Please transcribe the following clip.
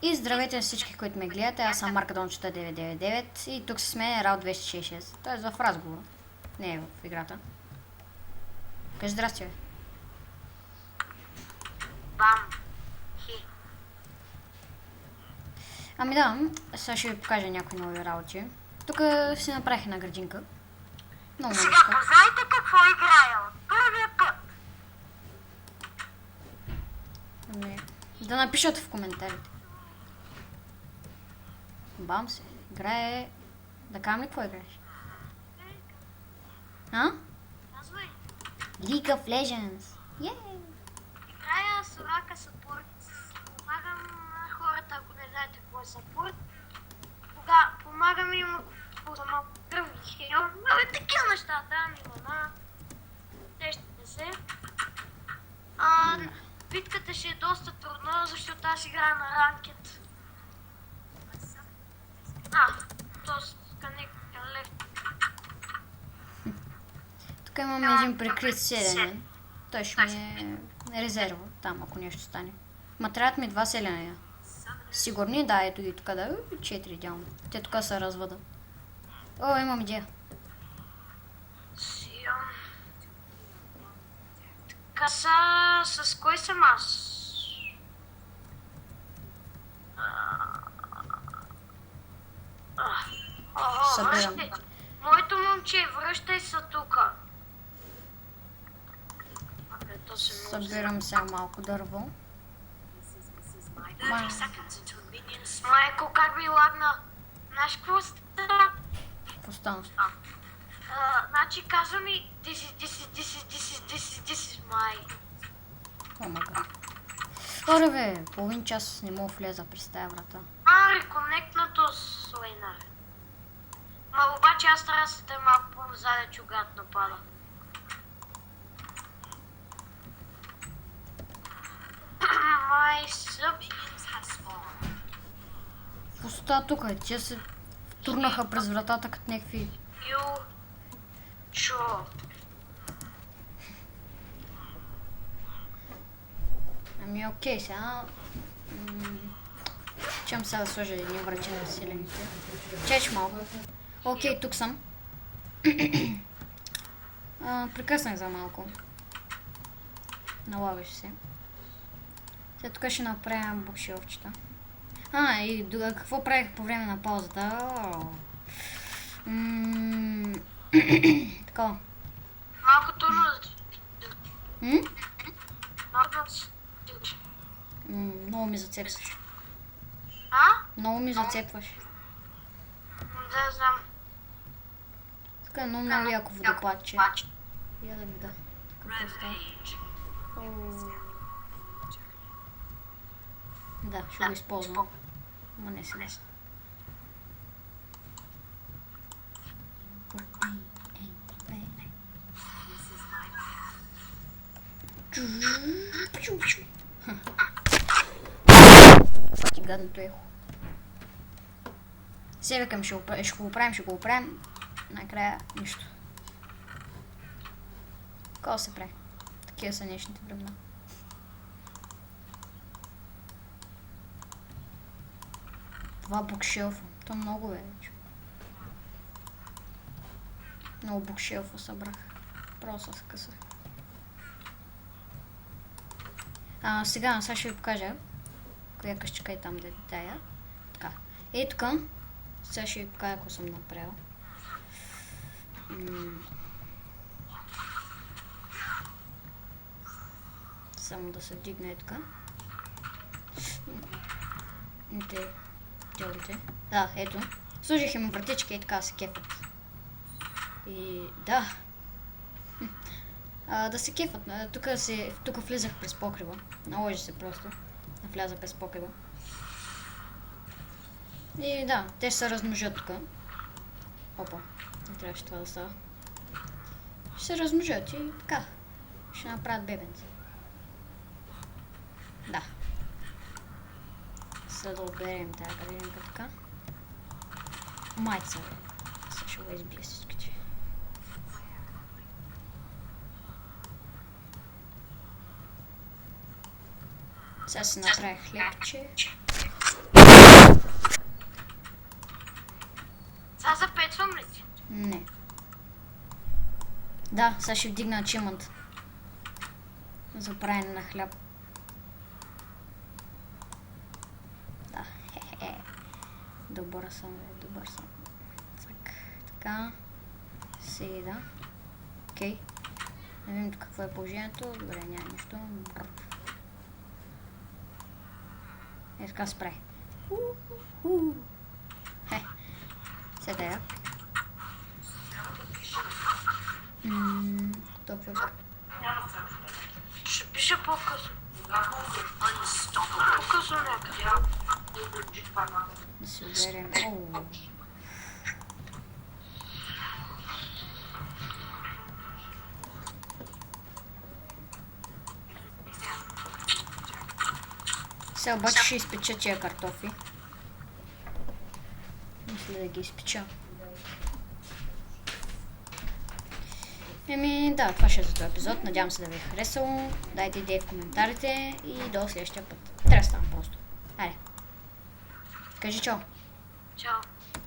И здравейте на всички, които ме гледате, аз съм Маркадончета 999 и тук се сме Раут 266, т.е. в разговора, не е в играта. Кажи здрасти, бе. Бам. Хи. Ами да, сега ще ви покажа някои нови работи. Тук си направих една градинка. Много Сега малка. познайте какво играя от първия път. Ами, да напишат в коментарите. Бам се, играе... Да кажем ли какво играеш? А? Казвай. League of Legends. Yay! Играя Сорака Сапорт. Помагам на хората, ако не знаете какво е Сапорт. Помагам им за малко кръвни хил. Абе, такива неща, давам им мана. Сещате се. Битката ще е доста трудна, защото аз играя на ранкет. Тук имаме един прикрит селянин. Той ще ми е резерва там, ако нещо стане. Ма трябват ми 2 селяния. Сигурни? Да, ето ги тук, да. 4 идеално. Те тук се развъдат. О, имам идея. Така с кой съм аз? Събирам. Моето момче, връщай се тука. Събирам сега малко дърво. Майко, как ми лагна? Знаеш какво става? Какво стана? Значи казва ми this is my... О, мага. Оре, бе, половин час не мога влеза през тая врата. Реконектнато с Лейнар. Ма обаче аз трябва да се тъй малко по-назаде, че когато напада. My subminions have spawned. Какво става тук? Те се втурнаха през вратата като някакви... Чо. Ами окей сега. Чем сега да сложа едни врати на селените. Чеч малко. Окей, тук съм. Прекъснах за малко. Налагаш се. Сега тук ще направим букшелфчета. И какво правих по време на паузата? Така. Малко трудно да ти... Много ми зацепваш. Много ми зацепваш. Да, знам. Тук е много яко водопадче. Я да видя. Какво става? Да, ще го използвам. Ама не сега. Пъти гадното ехо. Сега викам, ще го правим. Накрая нищо. Какво се прави? Такива са днешните времена. Това букшелфа. То много вече. Много букшелфа събрах. Просто се късах. Сега ще ви покажа коя къщичка е там да е тая. Така. Ей тук. Сега ще ви покажа какво съм направил. Само да се вдигне тук. Да, ето. Служих им вратички и така се кефат. И да. Да се кефат. Тук влизах през покрива. Наложи се просто да вляза през покрива. И да, те ще се размножат тук. Опа, не трябваше това да става. Ще се размножат и така. Ще направят бебенци. Да. За да оберем тази градинка така. Майца, бе. Сега ще го избия всичките. Сега си направих хлебче. Не. Да, сега ще вдигна ачимънт. За правене на хляб. Да, хе-хе. Добър съм, добър съм. Така. Сега. Окей. Не видим какво е положението. Добре, няма нищо. Е, така спре. Хе. Сега я. Толкова иска. Ще пише по-късно. По-късно някъде. Да си уверим. Сега обаче ще изпеча тия картофи. Мисля да ги изпеча. Еми да, това ще е за този епизод. Надявам се да ви е харесало. Дайте идеи в коментарите и до следващия път. Трябва да стана просто. Хайде. Кажи чао. Чао.